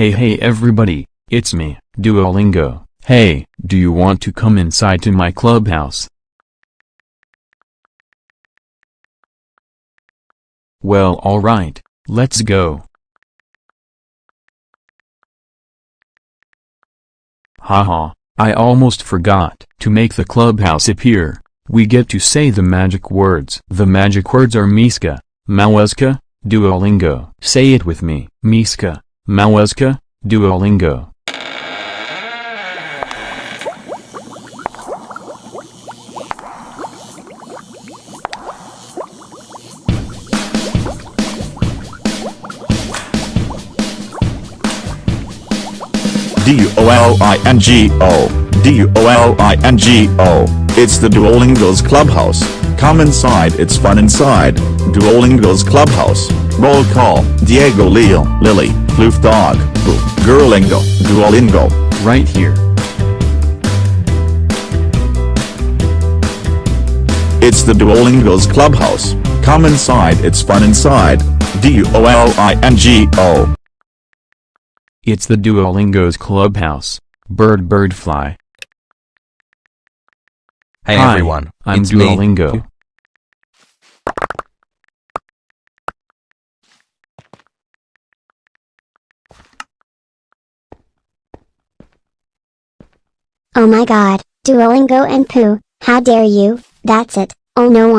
Hey everybody, it's me, Duolingo. Hey, do you want to come inside to my clubhouse? Well, alright, let's go. Haha, I almost forgot to make the clubhouse appear. We get to say the magic words. The magic words are Miska, Małezka, Duolingo. Say it with me. Miska, Małezka, Duolingo. Duolingo, Duolingo. It's the Duolingo's Clubhouse. Come inside, it's fun inside. Duolingo's Clubhouse. Roll call. Diego, Leo, Lily, Floof Dog, Boo, Girlingo, Duolingo. Right here. It's the Duolingo's Clubhouse. Come inside, it's fun inside. Duolingo. It's the Duolingo's clubhouse. Bird fly. Hey Hi, everyone, I'm it's Duolingo. me. Oh my god, Duolingo and Pooh, how dare you, that's it, oh no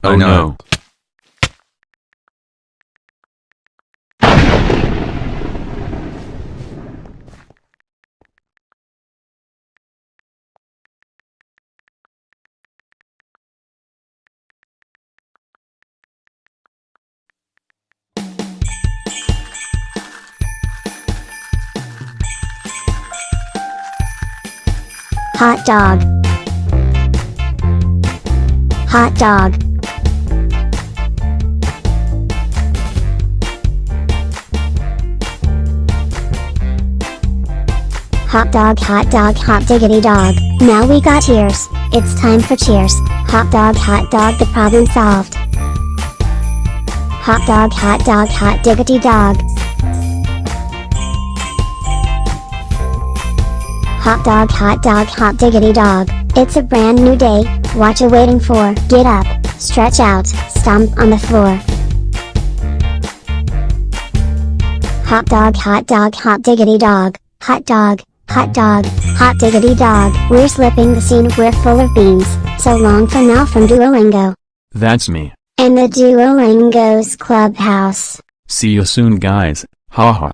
Oh no. Hot dog. Hot dog. Hot dog, hot diggity dog. Now we got cheers. It's time for cheers. Hot dog, the problem solved. Hot dog, hot diggity dog. hot diggity dog. It's a brand new day, what you waiting for? Get up, stretch out, stomp on the floor. Hot diggity dog, hot dog, hot diggity dog. We're slipping the scene, we're full of beans. So long for now from Duolingo. That's me. And the Duolingo's Clubhouse. See you soon guys, haha.